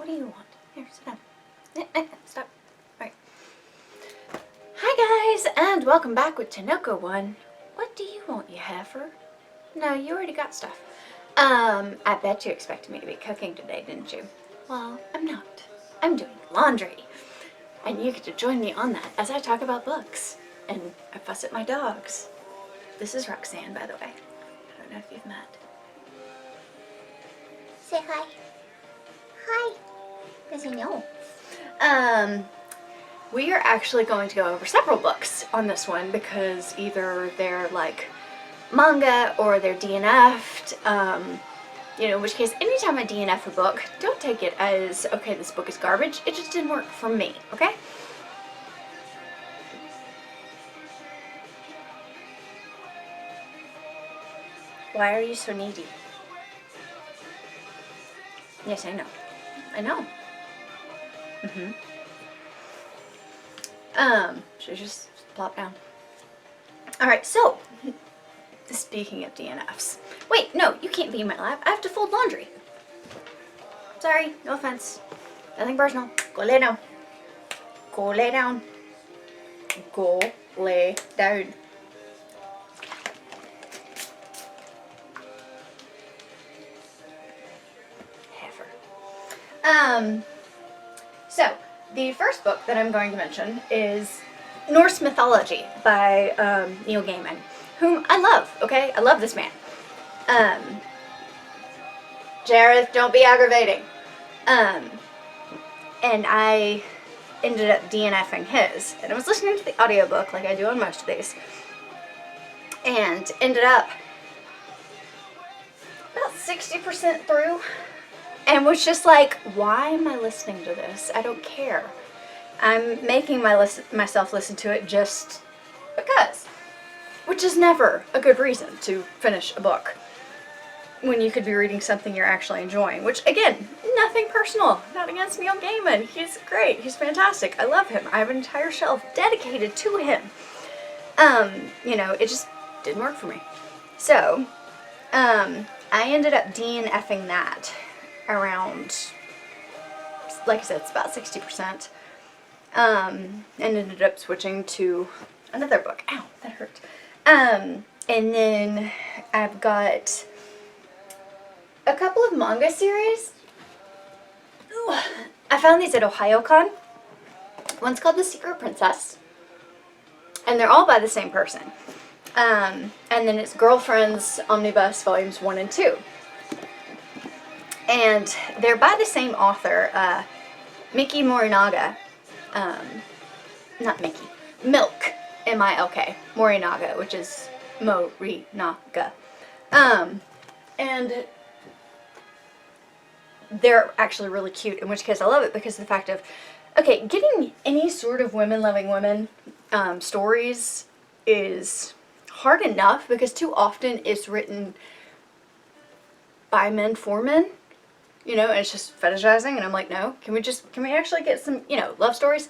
do you want? Here, sit down. Stop. Alright. Hi guys, and welcome back with Tanoka One. What do you want, you heifer? No, you already got stuff. I bet you expected me to be cooking today, didn't you? Well, I'm not. I'm doing laundry. And you get to join me on that as I talk about books. And I fuss at my dogs. This is Roxanne, by the way. I don't know if you've met. Say hi. Hi. Does he know? We are actually going to go over several books on this one because either they're like manga or they're DNF'd. In which case, anytime I DNF a book, don't take it as, okay, this book is garbage. It just didn't work for me, okay? Why are you so needy? Yes, I know. I know. Should just plop down. Alright, so, speaking of DNFs. Wait, no, you can't be in my lap. I have to fold laundry. Sorry, no offense. Nothing personal. Go lay down. Go lay down. Go lay down. Heifer. So, the first book that I'm going to mention is Norse Mythology by Neil Gaiman, whom I love, okay? I love this man. Jareth, don't be aggravating. And I ended up DNFing his. And I was listening to the audiobook like I do on most of these. And ended up about 60% through. And was just like, why am I listening to this? I don't care. I'm making myself listen to it just because. Which is never a good reason to finish a book when you could be reading something you're actually enjoying. Which, again, nothing personal. Not against Neil Gaiman. He's great. He's fantastic. I love him. I have an entire shelf dedicated to him. It just didn't work for me. So, I ended up DNFing that around, like I said, it's about 60%. And ended up switching to another book. Ow, that hurt. And then I've got a couple of manga series. Ooh, I found these at OhioCon. One's called The Secret Princess. And they're all by the same person. And then it's Girlfriends Omnibus Volumes 1 and 2. And they're by the same author, Miki Morinaga. Not Mickey. Milk. M-I-L-K. Morinaga, which is Morinaga. And they're actually really cute, in which case I love it because of the fact of, okay, getting any sort of women-loving women stories is hard enough because too often it's written by men for men. And it's just fetishizing, and I'm like, no, can we actually get some, love stories?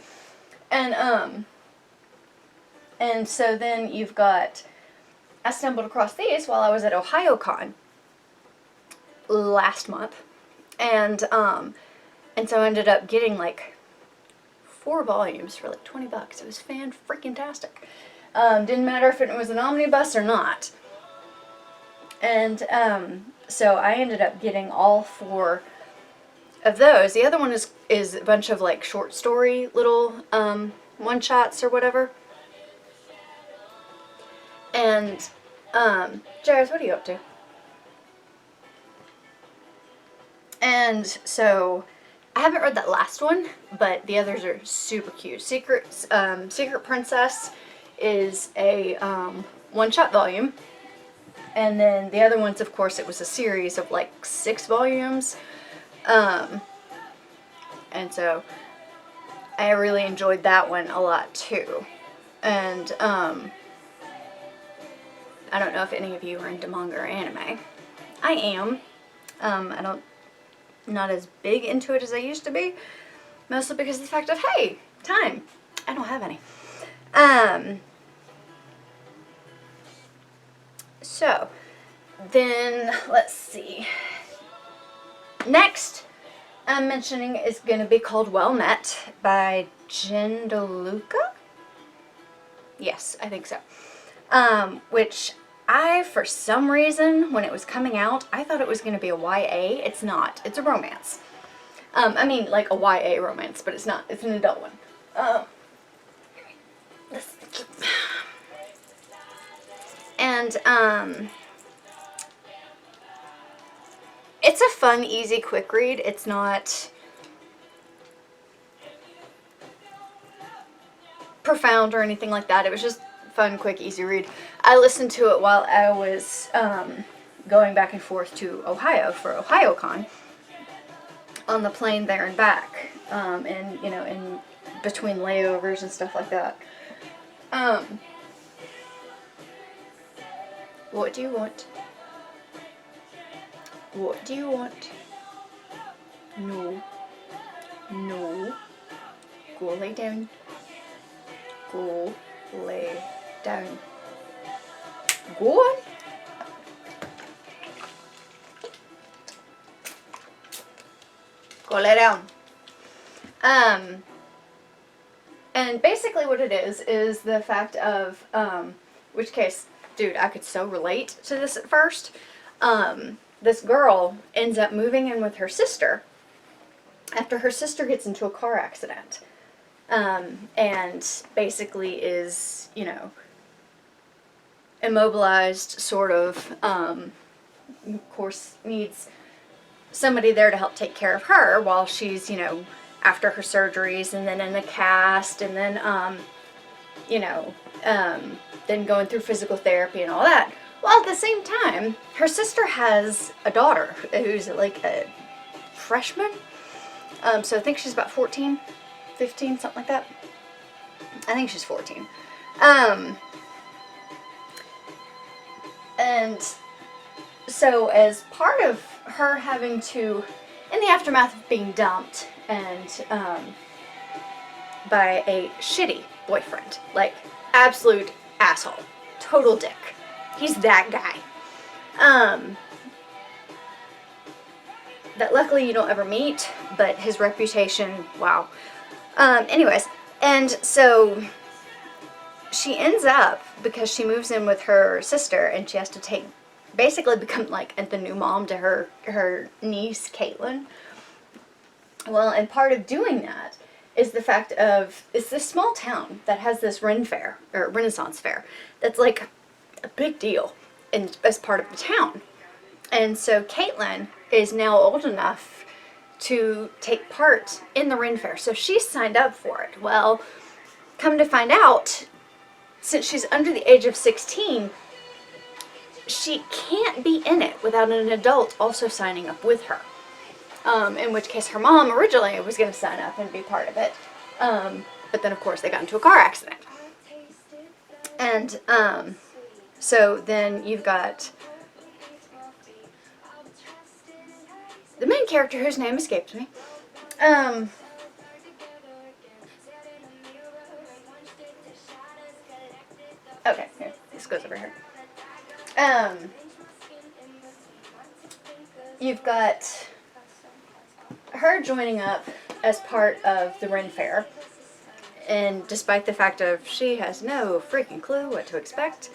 And so then you've got, I stumbled across these while I was at OhioCon last month, and so I ended up getting like 4 volumes for like $20. It was fan-freaking-tastic. Didn't matter if it was an omnibus or not. And, so I ended up getting all 4 of those. The other one is a bunch of like short story little one-shots or whatever. And Jairus, what are you up to? And so I haven't read that last one, but the others are super cute. Secret Princess is a one-shot volume. And then the other ones, of course, it was a series of like 6 volumes. And so I really enjoyed that one a lot too. And I don't know if any of you are into manga or anime. I am. Not as big into it as I used to be. Mostly because of the fact of, hey, time. I don't have any. So, then, let's see. Next, I'm mentioning is going to be called Well Met by DeLuca. Yes, I think so. Which I, for some reason, when it was coming out, I thought it was going to be a YA. It's not. It's a romance. I mean, like a YA romance, but it's not. It's an adult one. And, it's a fun, easy, quick read. It's not profound or anything like that. It was just fun, quick, easy read. I listened to it while I was going back and forth to Ohio for OhioCon on the plane there and back, and you know, in between layovers and stuff like that. What do you want? What do you want? No. No. Go lay down. Go lay down. Go on. Go lay down. And basically what it is the fact of, which case, dude, I could so relate to this at first. This girl ends up moving in with her sister after her sister gets into a car accident. And basically is, you know, immobilized, sort of course, needs somebody there to help take care of her while she's, you know, after her surgeries, and then in the cast, and then, you know, then going through physical therapy and all that. Well, at the same time, her sister has a daughter who's like a freshman. So I think she's about 14, 15, something like that. I think she's 14. And so as part of her having to, in the aftermath of being dumped and by a shitty boyfriend, like absolute asshole, total dick. He's that guy. That luckily you don't ever meet, but his reputation, wow. Anyways, and so she ends up, because she moves in with her sister, and she has to basically become like the new mom to her niece, Caitlin. Well, and part of doing that is the fact of, it's this small town that has this Ren Fair, or Renaissance Fair, that's like a big deal as part of the town. And so Caitlin is now old enough to take part in the Ren Fair, so she's signed up for it. Well, come to find out, since she's under the age of 16, she can't be in it without an adult also signing up with her. In which case her mom originally was going to sign up and be part of it. But then of course they got into a car accident. And so then you've got the main character whose name escapes me. Okay, here, this goes over here. You've got her joining up as part of the Ren Fair, and despite the fact of she has no freaking clue what to expect,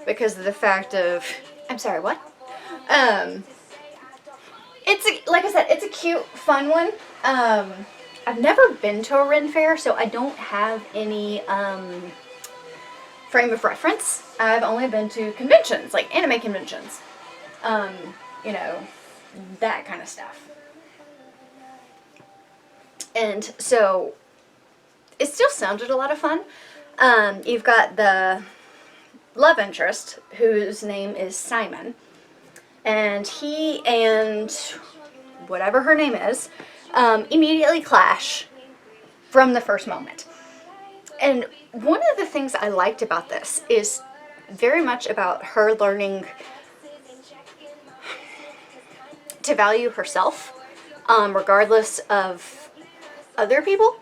because of the fact of, I'm sorry, what? It's like I said, it's a cute, fun one. I've never been to a Ren Fair, so I don't have any frame of reference. I've only been to conventions, like anime conventions. You know, that kind of stuff. And so it still sounded a lot of fun. You've got the love interest, whose name is Simon, and he and whatever her name is immediately clash from the first moment. And one of the things I liked about this is very much about her learning to value herself, regardless of other people,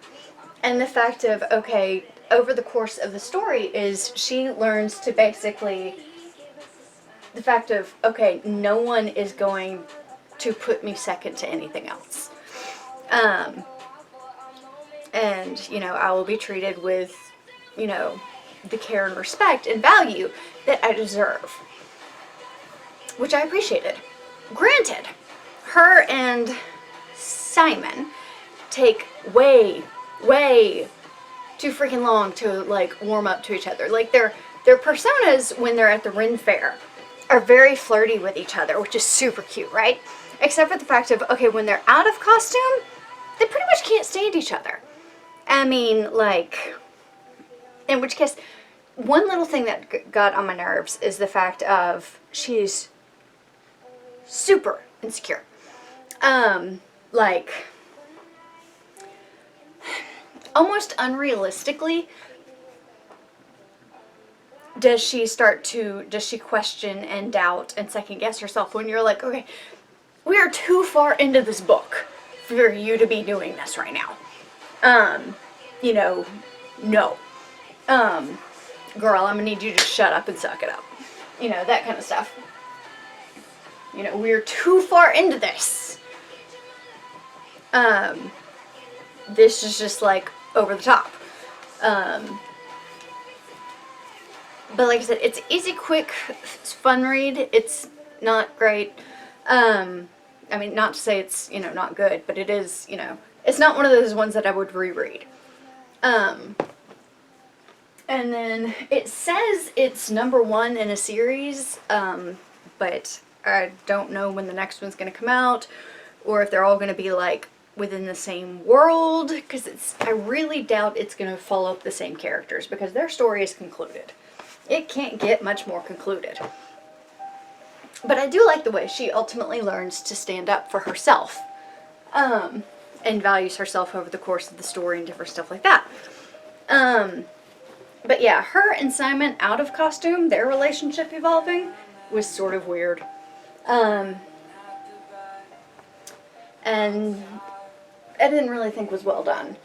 and the fact of, okay, over the course of the story is she learns to basically, the fact of, okay, no one is going to put me second to anything else. And, you know, I will be treated with, you know, the care and respect and value that I deserve, which I appreciated. Granted, her and Simon take way too freaking long to, like, warm up to each other. Like, their personas when they're at the Ren Fair are very flirty with each other, which is super cute, right? Except for the fact of, okay, when they're out of costume, they pretty much can't stand each other. I mean, like, in which case, one little thing that got on my nerves is the fact of she's super insecure. Like, almost unrealistically, does she question and doubt and second guess herself when you're like, okay, we are too far into this book for you to be doing this right now. You know, no. Girl, I'm gonna need you to shut up and suck it up. You know, that kind of stuff. You know, we're too far into this. This is just like over the top. But like I said, it's easy, quick, fun read. It's not great. I mean, not to say it's, you know, not good, but it is, you know, it's not one of those ones that I would reread. And then it says it's #1 in a series, but I don't know when the next one's going to come out, or if they're all going to be like within the same world, because I really doubt it's going to follow up the same characters, because their story is concluded. It can't get much more concluded. But I do like the way she ultimately learns to stand up for herself, and values herself over the course of the story and different stuff like that. But yeah, her and Simon out of costume, their relationship evolving, was sort of weird. And I didn't really think was well done.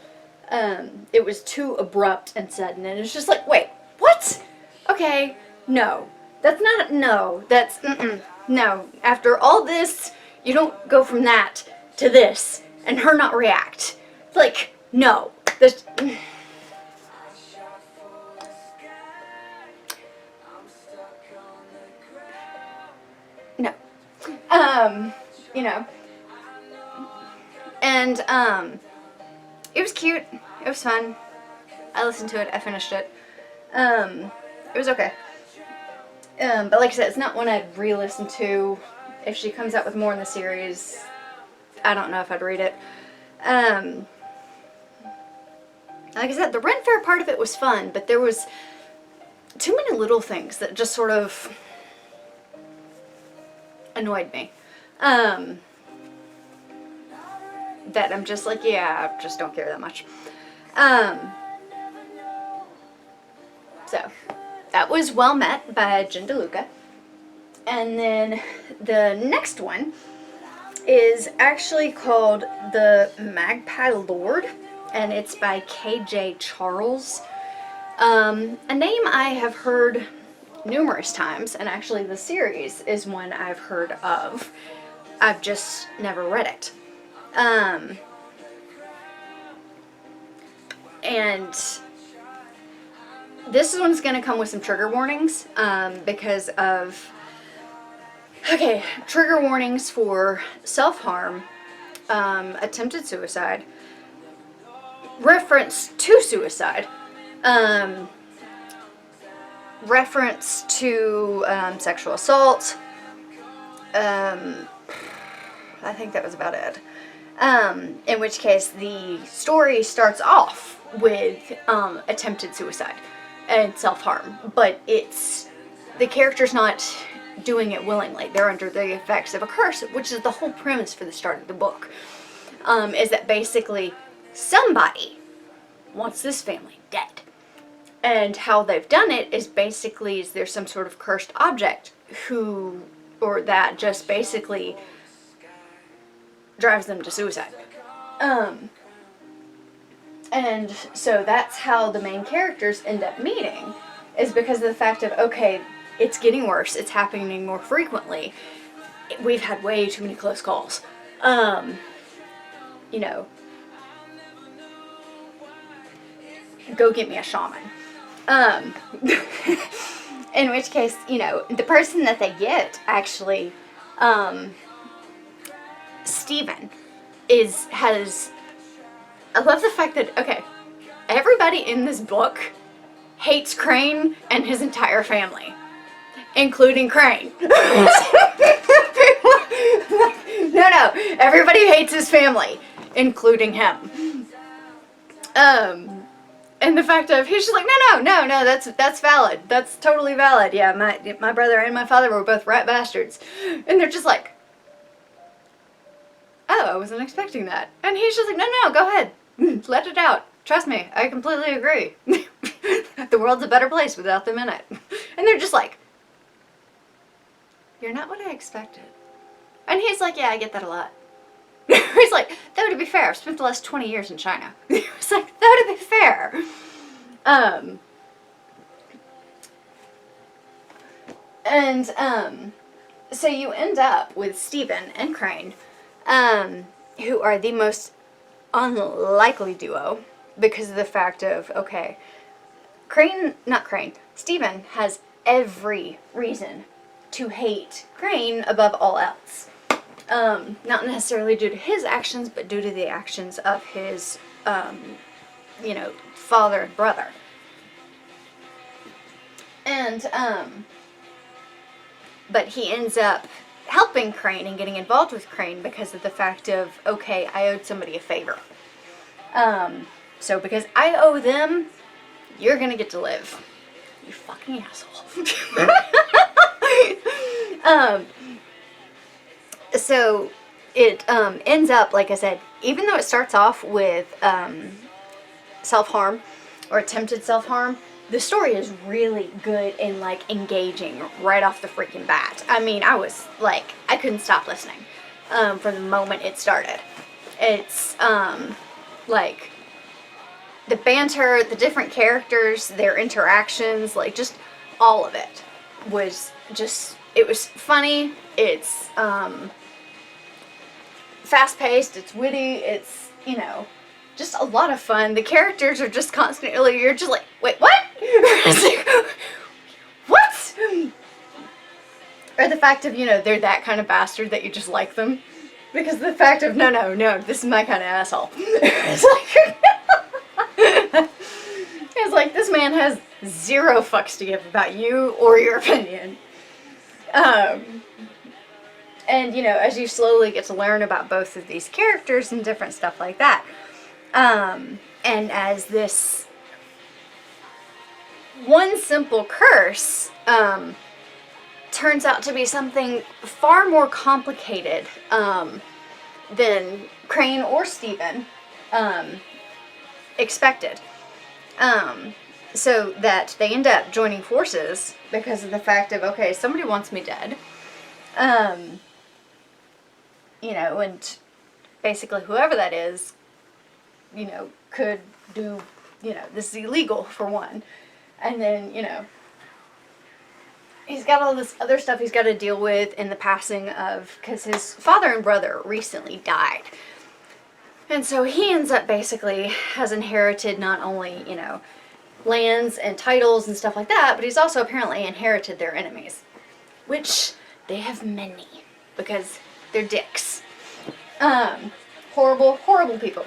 It was too abrupt and sudden, and it's just like, wait, what? Okay, no. That's not, no, that's, no. After all this, you don't go from that to this, and her not react. Like, no. There's... No. You know. And, it was cute. It was fun. I listened to it. I finished it. It was okay. But like I said, it's not one I'd re-listen to. If she comes out with more in the series, I don't know if I'd read it. Like I said, the Ren Fair part of it was fun, but there was too many little things that just sort of annoyed me. That I'm just like, yeah, I just don't care that much. So, that was Well Met by DeLuca. And then the next one is actually called The Magpie Lord, and it's by K.J. Charles. A name I have heard numerous times, and actually the series is one I've heard of. I've just never read it. And this one's going to come with some trigger warnings, because of, okay, trigger warnings for self-harm, attempted suicide, reference to suicide, reference to sexual assault, I think that was about it. In which case the story starts off with attempted suicide and self-harm, but the character's not doing it willingly. They're under the effects of a curse, which is the whole premise for the start of the book, is that basically somebody wants this family dead. And how they've done it is basically there's some sort of cursed object that just basically drives them to suicide. And so that's how the main characters end up meeting, is because of the fact of, okay, it's getting worse, it's happening more frequently, we've had way too many close calls. You know, go get me a shaman. In which case, you know, the person that they get, actually, Stephen, has, I love the fact that, okay, everybody in this book hates Crane and his entire family, including Crane. No, everybody hates his family, including him. And the fact of, he's just like, no, that's valid. That's totally valid. Yeah, my brother and my father were both rat bastards. And they're just like, oh, I wasn't expecting that. And he's just like, no, go ahead. Let it out. Trust me, I completely agree. The world's a better place without them in it. And they're just like, you're not what I expected. And he's like, yeah, I get that a lot. He's like, though to be fair, I've spent the last 20 years in China. It's like, though to be fair. So you end up with Stephen and Crane, who are the most unlikely duo because of the fact of, okay, Stephen has every reason to hate Crane above all else. Not necessarily due to his actions, but due to the actions of his, you know, father and brother. And, but he ends up helping Crane and getting involved with Crane because of the fact of, okay, I owed somebody a favor. So because I owe them, you're gonna get to live. You fucking asshole. So it ends up, like I said, even though it starts off with self-harm or attempted self-harm, the story is really good and like engaging right off the freaking bat. I mean, I was like, I couldn't stop listening from the moment it started. It's like the banter, the different characters, their interactions, like just all of it was just, it was funny, it's fast-paced, it's witty, it's, you know, just a lot of fun. The characters are just constantly, you're just like, wait, what? What? Or the fact of, you know, they're that kind of bastard that you just like them. Because the fact of, no, this is my kind of asshole. It's like, this man has zero fucks to give about you or your opinion. And, you know, as you slowly get to learn about both of these characters and different stuff like that, and as this one simple curse turns out to be something far more complicated than Crane or Stephen expected. So that they end up joining forces because of the fact of, okay, somebody wants me dead. You know, and basically whoever that is, you know, could do, you know, this is illegal for one. And then, you know, he's got all this other stuff he's got to deal with in the passing of, because his father and brother recently died. And so he ends up basically has inherited not only, you know, lands and titles and stuff like that, but he's also apparently inherited their enemies, which they have many because they're dicks. Horrible, horrible people.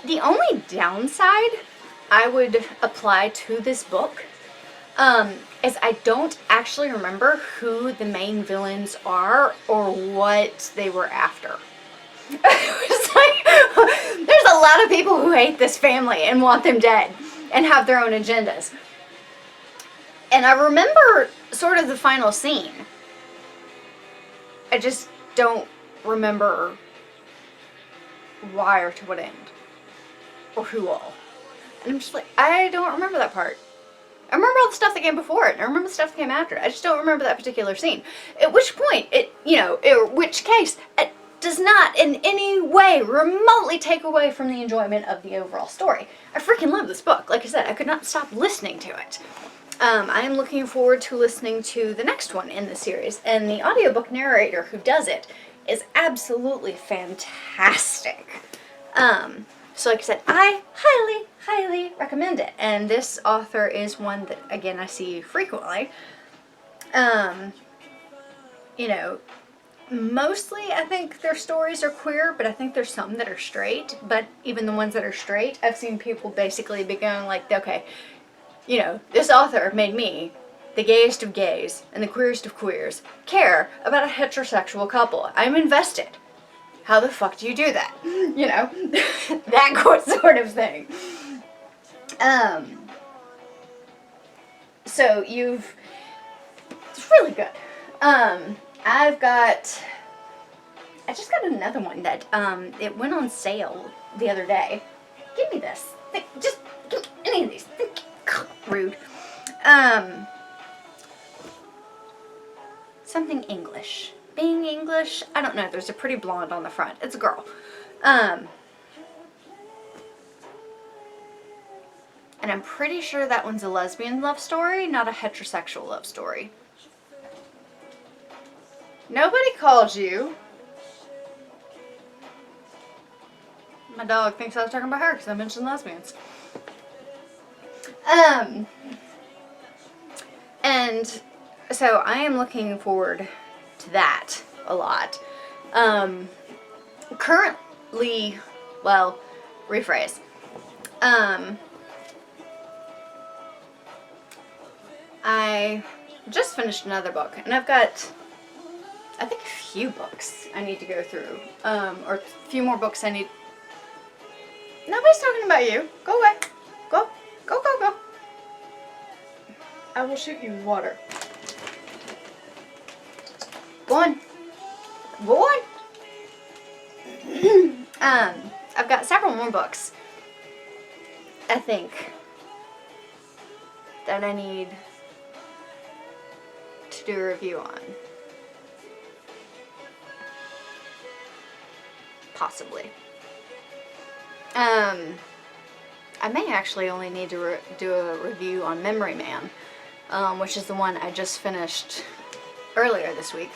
The only downside I would apply to this book is I don't actually remember who the main villains are or what they were after. It's like, there's a lot of people who hate this family and want them dead and have their own agendas. And I remember sort of the final scene. I just don't remember why or to what end. Or who all. And I'm just like, I don't remember that part. I remember all the stuff that came before it, and I remember the stuff that came after it. I just don't remember that particular scene. At which point, which case, does not in any way remotely take away from the enjoyment of the overall story. I freaking love this book. Like I said, I could not stop listening to it. I am looking forward to listening to the next one in the series, and the audiobook narrator who does it is absolutely fantastic. So like I said, I highly, highly recommend it. And this author is one that, again, I see frequently. You know, mostly I think their stories are queer, but I think there's some that are straight. But even the ones that are straight, I've seen people basically be going like, okay, you know, this author made me, the gayest of gays and the queerest of queers, care about a heterosexual couple. I'm invested. How the fuck do you do that? You know, that sort of thing. So it's really good. I just got another one that, it went on sale the other day. Give me this. Just give me any of these. Rude. Something English. Being English? I don't know. There's a pretty blonde on the front. It's a girl. And I'm pretty sure that one's a lesbian love story, not a heterosexual love story. Nobody called you. My dog thinks I was talking about her because I mentioned lesbians. And so I am looking forward to that a lot. Currently, well, rephrase. I just finished another book, and I've got, I think, a few books I need to go through, or a few more books I need. Nobody's talking about you. Go away. Go. Go, go, go. I will shoot you with water. Go on. Go on. I've got several more books, I think, that I need to do a review on. Possibly. I may actually only need to do a review on Memory Man, which is the one I just finished earlier this week.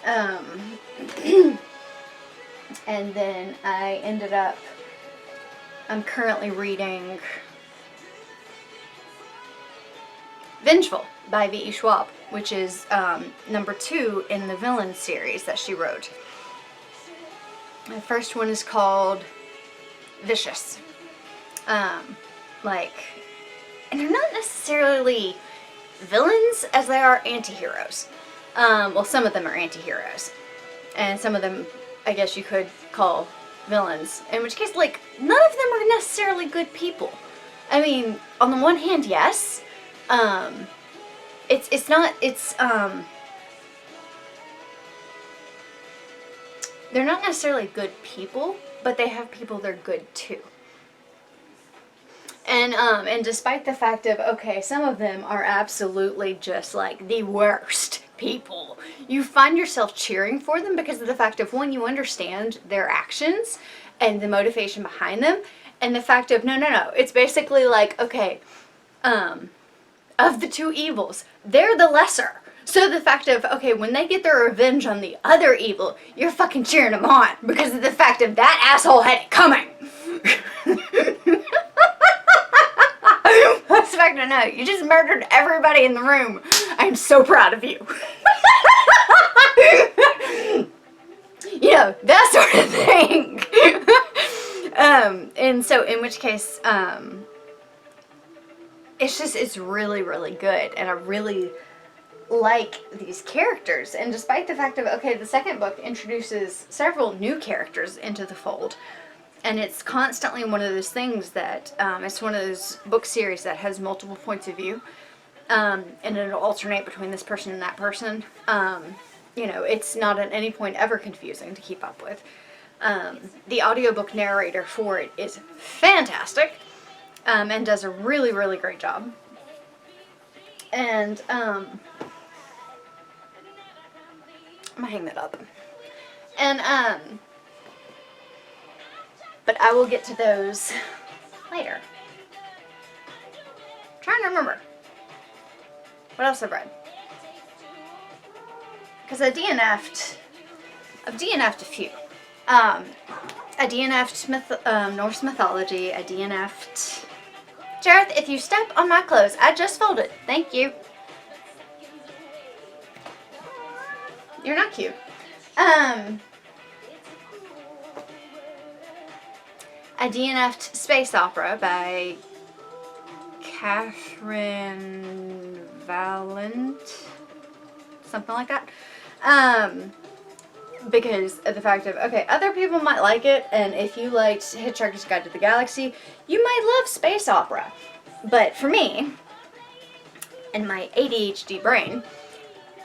And then I'm currently reading Vengeful by V.E. Schwab, which is number 2 in the Villain series that she wrote. The first one is called Vicious. And they're not necessarily villains as they are anti-heroes. Well, some of them are anti-heroes, and some of them, I guess you could call villains, in which case, like, none of them are necessarily good people. I mean, on the one hand, yes, they're not necessarily good people, but they have people they're good to. And despite the fact of, okay, some of them are absolutely just like the worst people, you find yourself cheering for them because of the fact of, one, you understand their actions and the motivation behind them, and the fact of, no, it's basically like, okay, of the two evils, they're the lesser. So the fact of, okay, when they get their revenge on the other evil, you're fucking cheering them on because of the fact of that asshole had it coming. What's the fact of, no, you just murdered everybody in the room. I'm so proud of you. You know, that sort of thing. And so in which case, it's really, really good, and I really like these characters. And despite the fact of, okay, the second book introduces several new characters into the fold, and it's constantly one of those things that, it's one of those book series that has multiple points of view, and it'll alternate between this person and that person. You know, it's not at any point ever confusing to keep up with. The audiobook narrator for it is fantastic, and does a really, really great job. And, I'm gonna hang that up. And, but I will get to those later. I'm trying to remember. What else I've read? Because I've DNF'd a few. I DNF'd Norse mythology. I DNF'd... Jareth, if you step on my clothes, I just folded. Thank you. You're not cute. I DNF'd Space Opera by Catherine Valent. Something like that. Because of the fact of, okay, other people might like it, and if you liked Hitchhiker's Guide to the Galaxy, you might love space opera. But for me, and my ADHD brain,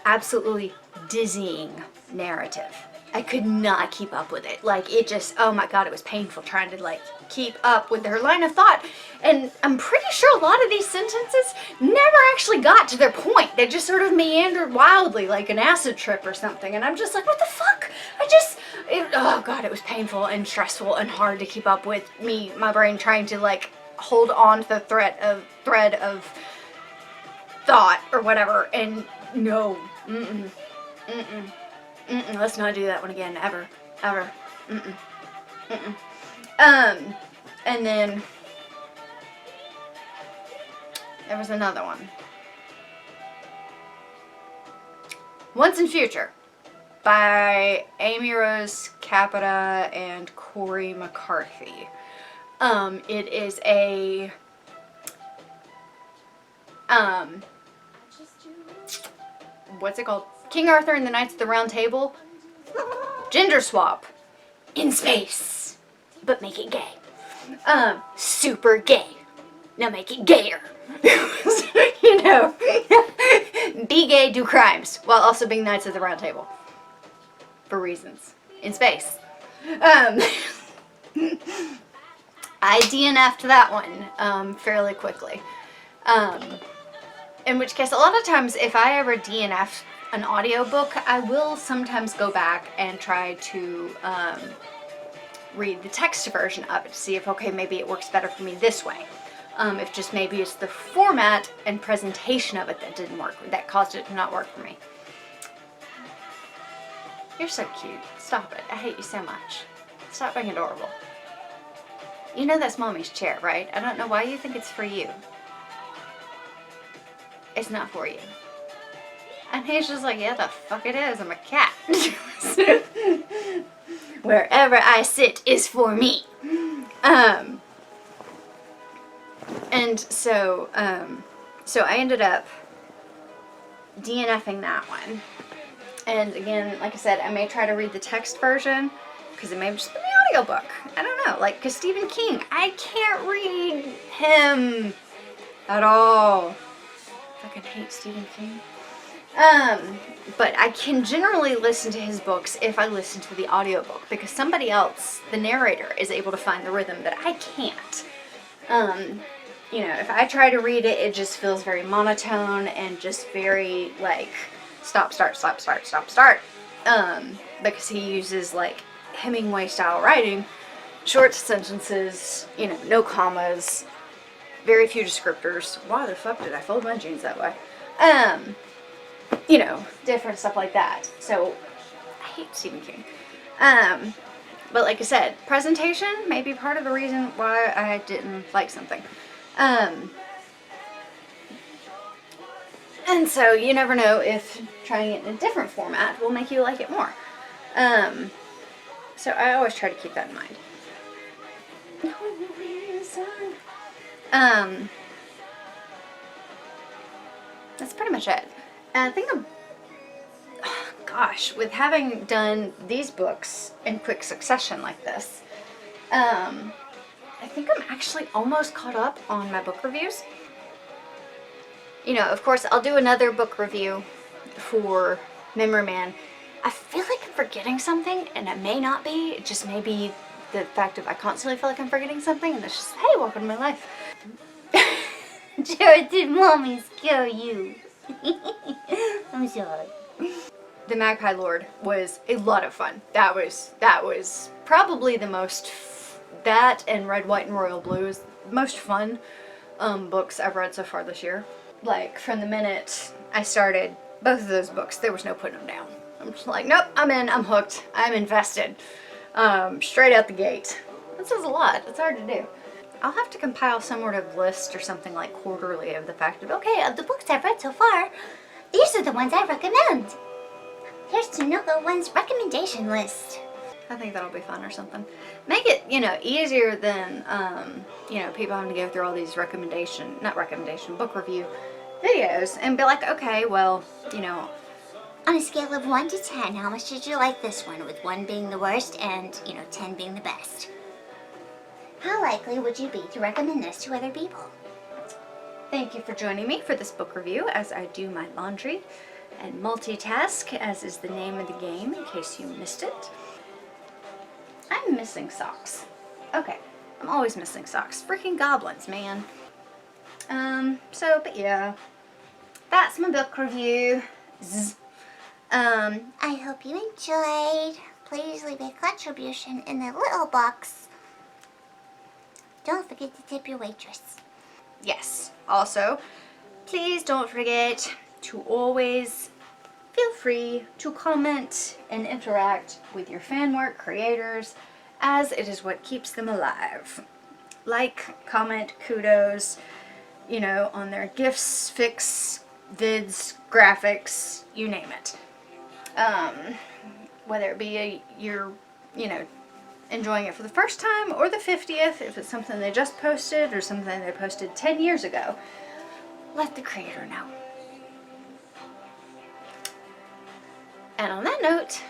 absolutely dizzying narrative. I could not keep up with it. Like, it just, oh my god, it was painful trying to, like, keep up with her line of thought. And I'm pretty sure a lot of these sentences never actually got to their point. They just sort of meandered wildly like an acid trip or something. And I'm just like, what the fuck? Oh god, it was painful and stressful and hard to keep up with my brain trying to, like, hold on to the thread of thought or whatever. And no, let's not do that one again, ever. And then there was another one. Once and Future by Amy Rose Capita and Corey McCarthy. It is a what's it called? King Arthur and the Knights of the Round Table. Gender swap in space, but make it gay. Super gay. Now make it gayer. You know, be gay, do crimes, while also being Knights of the Round Table. For reasons. In space. I DNF'd that one fairly quickly. In which case, a lot of times, if I ever DNF an audiobook, I will sometimes go back and try to read the text version of it to see if, okay, maybe it works better for me this way. If just maybe it's the format and presentation of it that didn't work, that caused it to not work for me. You're so cute. Stop it. I hate you so much. Stop being adorable. You know that's Mommy's chair, right? I don't know why you think it's for you. It's not for you. And he's just like, yeah, the fuck it is. I'm a cat. Wherever I sit is for me. And so I ended up DNFing that one. And again, like I said, I may try to read the text version, because it may just be the audiobook. I don't know, like, because Stephen King, I can't read him at all. I fucking hate Stephen King. But I can generally listen to his books if I listen to the audiobook, because somebody else, the narrator, is able to find the rhythm that I can't. You know, if I try to read it, it just feels very monotone and just very, like, stop, start, stop, start, stop, start. Because he uses, like, Hemingway-style writing, short sentences, you know, no commas, very few descriptors. Why the fuck did I fold my jeans that way? You know, different stuff like that. So, I hate Stephen King. But like I said, presentation may be part of the reason why I didn't like something. And so you never know if trying it in a different format will make you like it more. So I always try to keep that in mind. That's pretty much it. And I think gosh, with having done these books in quick succession like this, I think I'm actually almost caught up on my book reviews. You know, of course, I'll do another book review for Memory Man. I feel like I'm forgetting something, and it may not be. It just may be the fact of I constantly feel like I'm forgetting something, and it's just, hey, welcome to my life. Jared, did Mommy scare you? I'm sorry. The Magpie Lord was a lot of fun. That was probably the most, that and Red, White, and Royal Blue is most fun books I've read so far this year. Like, from the minute I started both of those books, there was no putting them down. I'm just like, nope, I'm in, I'm hooked, I'm invested. Straight out the gate. That says a lot. It's hard to do. I'll have to compile some sort of list or something like quarterly of the fact of, okay, of the books I've read so far, these are the ones I recommend. Here's DeLuca one's recommendation list. I think that'll be fun or something. Make it, you know, easier than, you know, people having to go through all these book review videos and be like, okay, well, you know. On a scale of 1 to 10, how much did you like this one, with 1 being the worst and, 10 being the best? How likely would you be to recommend this to other people? Thank you for joining me for this book review as I do my laundry and multitask, as is the name of the game, in case you missed it. I'm missing socks. Okay, I'm always missing socks. Freaking goblins, man. But yeah, that's my book review. I hope you enjoyed. Please leave a contribution in the little box. Don't forget to tip your waitress. Yes. Also, please don't forget to always feel free to comment and interact with your fan work creators, as it is what keeps them alive. Like, comment, kudos, you know, on their GIFs, fics, vids, graphics, you name it. Whether it be you're, you know, enjoying it for the first time or the 50th, if it's something they just posted or something they posted 10 years ago, let the creator know. And on that note,